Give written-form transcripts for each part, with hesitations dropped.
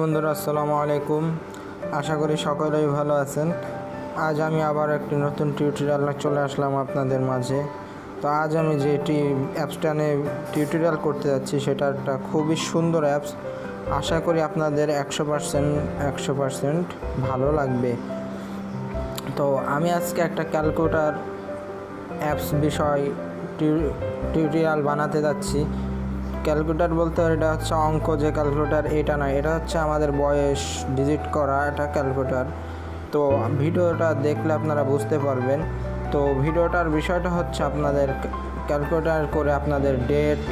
বন্ধুরা আসসালামু আলাইকুম। আশা করি সকলেই ভালো আছেন। আজ আমি আবার একটি নতুন টিউটোরিয়াল চলে আসলাম আপনাদের মাঝে। তো আজ আমি যেটি অ্যাপসটা নিয়ে টিউটোরিয়াল করতে যাচ্ছি সেটা একটা খুবই সুন্দর অ্যাপস। আশা করি আপনাদের 100% ভালো লাগবে। তো আমি আজকে একটা ক্যালকুলেটর অ্যাপস বিষয় টিউটোরিয়াল বানাতে যাচ্ছি। ক্যালকুলেটর বলতে এটা হচ্ছে অঙ্ক যে ক্যালকুলেটর, এটা নয়, এটা হচ্ছে আমাদের বয়স ডিজিট করা এটা ক্যালকুলেটর। তো ভিডিওটা দেখলে আপনারা বুঝতে পারবেন। তো ভিডিওটার বিষয়টা হচ্ছে আপনাদের ক্যালকুলেটর করে আপনাদের ডেট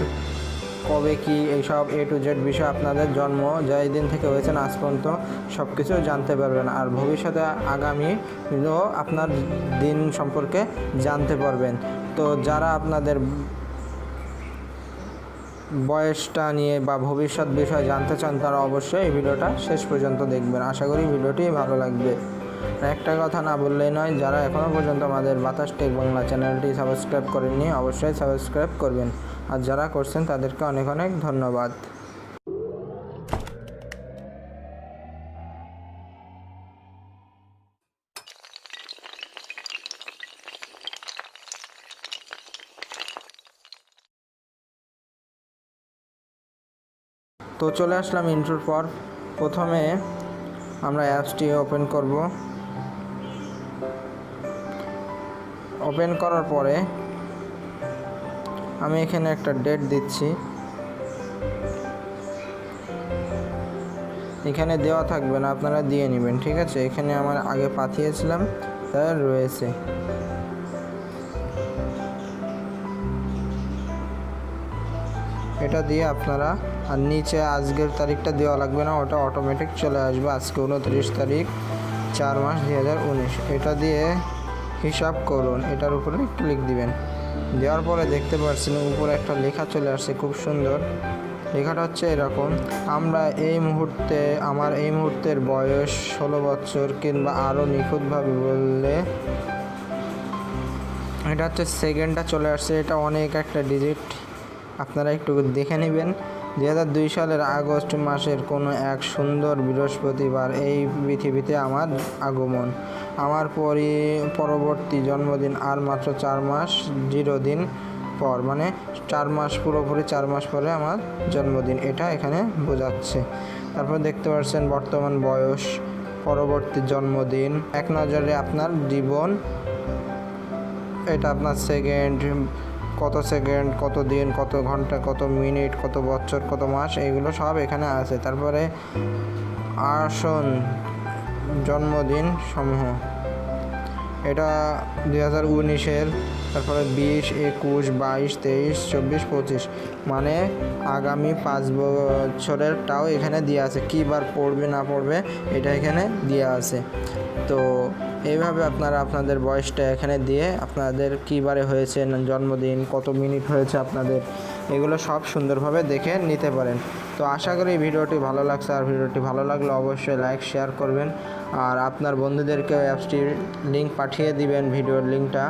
কবে কি এইসব A to Z বিষয়, আপনাদের জন্ম যেই দিন থেকে হয়েছেন আজ পর্যন্ত সব কিছু জানতে পারবেন। আর ভবিষ্যতে আগামী আপনার দিন সম্পর্কে জানতে পারবেন। তো যারা আপনাদের বয়সটা নিয়ে বা ভবিষ্যৎ বিষয় জানতে চান তারা অবশ্যই এই ভিডিওটা শেষ পর্যন্ত দেখবেন। আশা করি ভিডিওটি ভালো লাগবে। একটা কথা না বললেই নয়, যারা এখনও পর্যন্ত আমাদের বাতাস টেক বাংলা চ্যানেলটি সাবস্ক্রাইব করেননি অবশ্যই সাবস্ক্রাইব করবেন, আর যারা করছেন তাদেরকে অনেক অনেক ধন্যবাদ। তো চলে আসলাম ইন্ট্রোর পর। প্রথমে আমরা অ্যাপসটি ওপেন করব। ওপেন করার পরে আমি এখানে একটা ডেট দিচ্ছি। এখানে দেওয়া থাকবে না, আপনারা দিয়ে নেবেন, ঠিক আছে। এখানে আমার আগে পাঠিয়েছিলাম তাই রয়েছে। এটা দিয়ে আপনারা, আর নিচে আজকের তারিখটা দেওয়া লাগবে না, ওটা অটোমেটিক চলে আসবে। আজকে 29 তারিখ 4 মাস 2019। এটা দিয়ে হিসাব করুন, এটার উপরে ক্লিক দিবেন। দেওয়ার পরে দেখতে পাচ্ছেন উপরে একটা লেখা চলে আসছে, খুব সুন্দর। লেখাটা হচ্ছে এরকম: আমরা আমার এই মুহূর্তের বয়স 16 বছর, কিংবা আরও নিখুঁতভাবে বললে এটা হচ্ছে সেকেন্ডটা চলে আসছে। এটা অনেক একটা ডিজিট, আপনারা একটু দেখে নেবেন। 2002 সালের আগস্ট মাসের কোনো এক সুন্দর বৃহস্পতিবার এই পৃথিবীতে আমার আগমন। আমার পরবর্তী জন্মদিন আর মাত্র 4 মাস 0 দিন পর, মানে 4 মাস পুরোপুরি 4 মাস পরে আমার জন্মদিন, এটা এখানে বোঝাচ্ছে। তারপর দেখতে পাচ্ছেন বর্তমান বয়স, পরবর্তী জন্মদিন, এক নজরে আপনার জীবন, এটা আপনার সেকেন্ড, কত সেকেন্ড, কত দিন, কত ঘন্টা, কত মিনিট, কত বছর, কত মাস, এইগুলো সব এখানে আছে। তারপরে আসন জন্মদিন সমূহ, এটা 2019-এর, তারপরে 20, 21, 22, 23, 24, 25, মানে আগামী 5 বছরেরটাও এখানে দেওয়া আছে। কী বার পড়বে না পড়বে এটা এখানে দেওয়া আছে। তো এইভাবে আপনারা আপনাদের বয়সটা এখানে দিয়ে আপনাদের কী বারে হয়েছে জন্মদিন, কত মিনিট হয়েছে আপনাদের, এগুলো সব সুন্দরভাবে দেখে নিতে পারেন। তো আশা করি ভিডিওটি ভালো লাগছে, আর ভিডিওটি ভালো লাগলে অবশ্যই লাইক শেয়ার করবেন, আর আপনার বন্ধুদেরকেও অ্যাপসটির লিঙ্ক পাঠিয়ে দিবেন, ভিডিওর লিঙ্কটা,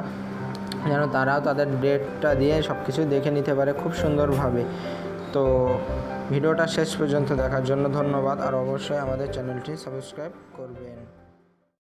যেন তারাও তাদের ডেটটা দিয়ে সব কিছু দেখে নিতে পারে খুব সুন্দরভাবে। তো ভিডিওটা শেষ পর্যন্ত দেখার জন্য ধন্যবাদ, আর অবশ্যই আমাদের চ্যানেলটি সাবস্ক্রাইব করবেন।